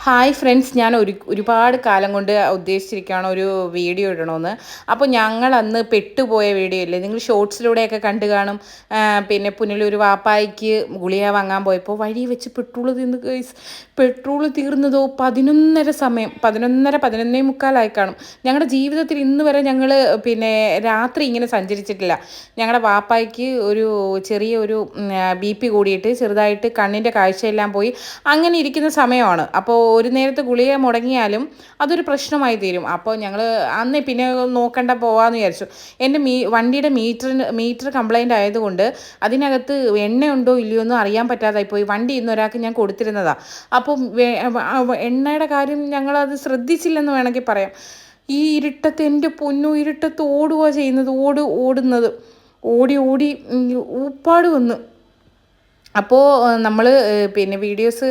Hi friends, ഞാൻ ഒരുപാട് കാലം കൊണ്ട് ഉദ്ദേശിച്ചിരിക്കുകയാണ് ഒരു വീഡിയോ ഇടണമെന്ന്. അപ്പോൾ ഞങ്ങൾ അന്ന് പെട്ടുപോയ വീഡിയോ ഇല്ലേ, നിങ്ങൾ ഷോർട്സിലൂടെയൊക്കെ കണ്ടു കാണും. പിന്നെ പുനലൂർ വാപ്പായ്ക്ക് ഗുളിക വാങ്ങാൻ പോയപ്പോൾ വഴി വെച്ച് പെട്രോൾ തീർന്ന് ഗൈസ്. പെട്രോൾ തീർന്നതോ 11:30 സമയം, 11:30 കാണും. ഞങ്ങളുടെ ജീവിതത്തിൽ ഇന്ന് വരെ ഞങ്ങൾ പിന്നെ രാത്രി ഇങ്ങനെ സഞ്ചരിച്ചിട്ടില്ല. ഞങ്ങളുടെ വാപ്പായ്ക്ക് ഒരു ചെറിയൊരു BP കൂടിയിട്ട് ചെറുതായിട്ട് കണ്ണിൻ്റെ കാഴ്ചയെല്ലാം പോയി അങ്ങനെ ഇരിക്കുന്ന സമയമാണ്. അപ്പോൾ ഒരു നേരത്തെ ഗുളിക മുടങ്ങിയാലും അതൊരു പ്രശ്നമായി തീരും. അപ്പോൾ ഞങ്ങൾ അന്ന് പിന്നെ നോക്കണ്ട പോവാമെന്ന് വിചാരിച്ചു. എൻ്റെ വണ്ടിയുടെ മീറ്റർ കംപ്ലൈൻ്റ് ആയതുകൊണ്ട് അതിനകത്ത് എണ്ണയുണ്ടോ ഇല്ലയോ ഒന്നും അറിയാൻ പറ്റാതായിപ്പോയി. വണ്ടി ഇന്നൊരാൾക്ക് ഞാൻ കൊടുത്തിരുന്നതാണ്. അപ്പം എണ്ണയുടെ കാര്യം ഞങ്ങളത് ശ്രദ്ധിച്ചില്ലെന്ന് വേണമെങ്കിൽ പറയാം. ഈ ഇരുട്ടത്ത് എൻ്റെ പൊന്നു ഇരുട്ടത്ത് ചെയ്യുന്നത്, ഓടുന്നത് ഓടി ഊപ്പാട് വന്ന്. അപ്പോൾ നമ്മൾ പിന്നെ വീഡിയോസ്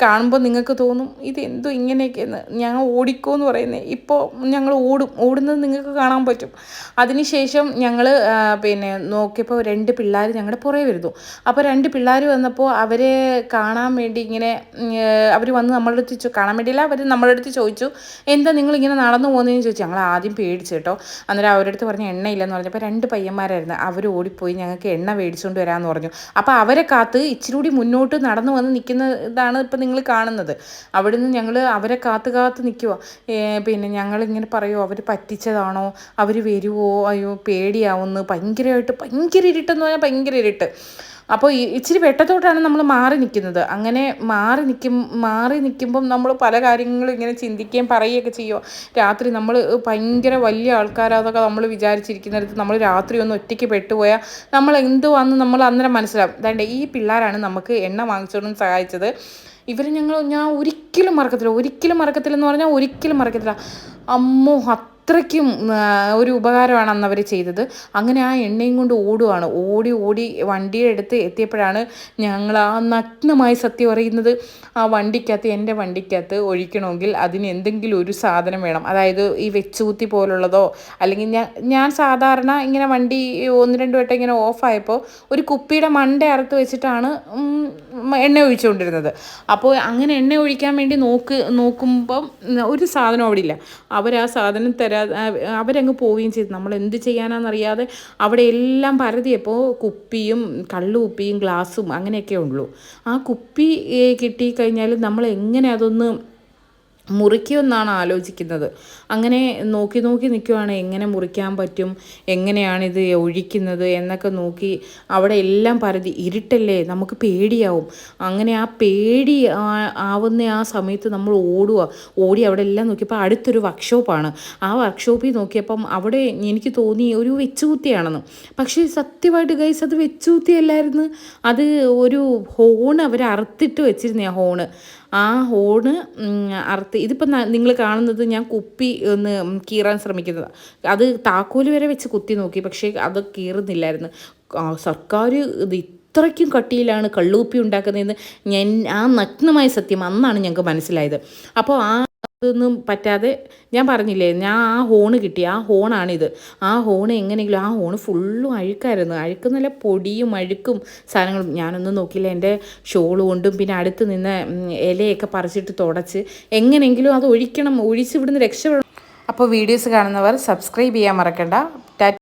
കാണുമ്പോൾ നിങ്ങൾക്ക് തോന്നും ഇതെന്തോ ഇങ്ങനെയൊക്കെയെന്ന്. ഞങ്ങൾ ഓടിക്കുമെന്ന് പറയുന്നത് ഇപ്പോൾ ഞങ്ങൾ ഓടുന്നത് നിങ്ങൾക്ക് കാണാൻ പറ്റും. അതിനുശേഷം ഞങ്ങൾ പിന്നെ നോക്കിയപ്പോൾ 2 പിള്ളേർ ഞങ്ങളുടെ പുറകെ വരുന്നു. അപ്പോൾ 2 പിള്ളേർ വന്നപ്പോൾ അവരെ കാണാൻ വേണ്ടി ഇങ്ങനെ അവർ വന്ന് നമ്മളുടെ അടുത്ത് കാണാൻ വേണ്ടിയില്ല, അവർ നമ്മളുടെ അടുത്ത് ചോദിച്ചു എന്താ നിങ്ങളിങ്ങനെ നടന്നു പോകുന്നതെന്ന് ചോദിച്ചു. ഞങ്ങൾ ആദ്യം പേടിച്ചു കേട്ടോ. അന്നേരം അവരുടെ അടുത്ത് പറഞ്ഞ് എണ്ണയില്ലെന്ന് പറഞ്ഞപ്പോൾ 2 പയ്യന്മാരായിരുന്നു. അവർ ഓടിപ്പോയി ഞങ്ങൾക്ക് എണ്ണ മേടിച്ചുകൊണ്ട് വരാമെന്ന് പറഞ്ഞു. അപ്പോൾ അവരെ കാത്ത് ഇച്ചിരി കൂടി മുന്നോട്ട് നടന്നു വന്ന് നിൽക്കുന്ന ഇതാണ് ഇപ്പം നിങ്ങൾ കാണുന്നത്. അവിടെ നിന്ന് ഞങ്ങൾ അവരെ കാത്ത് നിൽക്കുക. പിന്നെ ഞങ്ങളിങ്ങനെ പറയുമോ അവർ പറ്റിച്ചതാണോ, അവർ വരുമോ, അയ്യോ പേടിയാവുന്നു, ഭയങ്കര ഇരുട്ടെന്ന് പറഞ്ഞാൽ ഭയങ്കര ഇരുട്ട്. അപ്പോൾ ഇച്ചിരി വെട്ടത്തോട്ടാണ് നമ്മൾ മാറി നിൽക്കുന്നത്. അങ്ങനെ മാറി നിൽക്കുമ്പം നമ്മൾ പല കാര്യങ്ങളും ഇങ്ങനെ ചിന്തിക്കുകയും പറയുകയൊക്കെ ചെയ്യുമോ. രാത്രി നമ്മൾ ഭയങ്കര വലിയ ആൾക്കാരാതൊക്കെ നമ്മൾ വിചാരിച്ചിരിക്കുന്നിടത്ത് നമ്മൾ രാത്രി ഒന്ന് ഒറ്റയ്ക്ക് പെട്ടുപോയാൽ നമ്മൾ എന്തുവാന്ന് നമ്മൾ അന്നേരം മനസ്സിലാവും. അതാണ്ട് ഈ പിള്ളേരാണ് നമുക്ക് എണ്ണ വാങ്ങിച്ചുകൊണ്ടും സഹായിച്ചത്. ഇവർ ഞാൻ ഒരിക്കലും മറക്കത്തില്ലെന്ന് പറഞ്ഞാൽ ഒരിക്കലും മറക്കത്തില്ല. അമ്മോ, അത്രയ്ക്കും ഒരു ഉപകാരമാണ് അന്ന് അവർ ചെയ്തത്. അങ്ങനെ ആ എണ്ണയും കൊണ്ട് ഓടി വണ്ടിയുടെ അടുത്ത് എത്തിയപ്പോഴാണ് ഞങ്ങൾ ആ നഗ്നമായി സത്യം അറിയുന്നത്. ആ എൻ്റെ വണ്ടിക്കകത്ത് ഒഴിക്കണമെങ്കിൽ അതിന് എന്തെങ്കിലും ഒരു സാധനം വേണം. അതായത് ഈ വെച്ചുകുത്തി പോലുള്ളതോ, അല്ലെങ്കിൽ ഞാൻ സാധാരണ ഇങ്ങനെ വണ്ടി 1-2 വട്ടം ഇങ്ങനെ ഓഫായപ്പോൾ ഒരു കുപ്പിയുടെ മണ്ട അറുത്ത് വെച്ചിട്ടാണ് എണ്ണ ഒഴിച്ചുകൊണ്ടിരുന്നത്. അപ്പോൾ അങ്ങനെ എണ്ണ ഒഴിക്കാൻ വേണ്ടി നോക്കുമ്പം ഒരു സാധനം അവിടെ ഇല്ല. ആ സാധനം അവരങ്ങ് പോവുകയും ചെയ്തു. നമ്മൾ എന്ത് ചെയ്യാനാണെന്നറിയാതെ അവിടെ എല്ലാം പരതിയപ്പോൾ കുപ്പിയും കള്ളുകുപ്പിയും ഗ്ലാസും അങ്ങനെയൊക്കെ ഉള്ളൂ. ആ കുപ്പി കിട്ടിക്കഴിഞ്ഞാൽ നമ്മൾ എങ്ങനെ അതൊന്ന് മുറിക്കുമെന്നാണ് ആലോചിക്കുന്നത്. അങ്ങനെ നോക്കി നിൽക്കുവാണ് എങ്ങനെ മുറിക്കാൻ പറ്റും, എങ്ങനെയാണിത് ഒഴിക്കുന്നത് എന്നൊക്കെ നോക്കി. അവിടെ എല്ലാം പരതി ഇരുട്ടല്ലേ, നമുക്ക് പേടിയാവും. അങ്ങനെ ആ പേടി ആവുന്ന ആ സമയത്ത് നമ്മൾ ഓടി അവിടെ എല്ലാം നോക്കിയപ്പോൾ അടുത്തൊരു വർക്ക്ഷോപ്പാണ്. ആ വർക്ക്ഷോപ്പിൽ നോക്കിയപ്പം അവിടെ എനിക്ക് തോന്നി ഒരു വെച്ചുകുത്തിയാണെന്ന്. പക്ഷേ സത്യമായിട്ട് ഗൈസ് അത് വെച്ചുകുത്തിയല്ലായിരുന്നു. അത് ഒരു ഹോൺ അവർ അറുത്തിട്ട് വെച്ചിരുന്നേ. ആ ഹോണ് ഇതിപ്പം നിങ്ങൾ കാണുന്നത് ഞാൻ കുപ്പി ഒന്ന് കീറാൻ ശ്രമിക്കുന്നത്. അത് താക്കോല് വരെ വെച്ച് കുത്തി നോക്കി, പക്ഷേ അത് കീറുന്നില്ലായിരുന്നു. സർക്കാർ ഇത് ഇത്രയ്ക്കും കട്ടിയിലാണ് കള്ളുകുപ്പി ഉണ്ടാക്കുന്നതെന്ന് ആ നഗ്നമായ സത്യം അന്നാണ് ഞങ്ങൾക്ക് മനസ്സിലായത്. അപ്പോൾ അതൊന്നും പറ്റാതെ ഞാൻ പറഞ്ഞില്ലേ, ഞാൻ ആ ഹോണ് കിട്ടി. ആ ഹോണാണിത്. ആ ഹോണ് എങ്ങനെയെങ്കിലും ആ ഹോണ് ഫുള്ളും അഴുക്കായിരുന്നു. നല്ല പൊടിയും അഴുക്കും സാധനങ്ങളും. ഞാനൊന്നും നോക്കിയില്ല. എൻ്റെ ഷോൾ കൊണ്ടും പിന്നെ അടുത്ത് നിന്ന് ഇലയൊക്കെ പറിച്ചിട്ട് തുടച്ച് എങ്ങനെയെങ്കിലും അത് ഒഴിച്ച് ഇവിടുന്ന് രക്ഷപ്പെടണം. അപ്പോൾ വീഡിയോസ് കാണുന്നവർ സബ്സ്ക്രൈബ് ചെയ്യാൻ മറക്കണ്ട.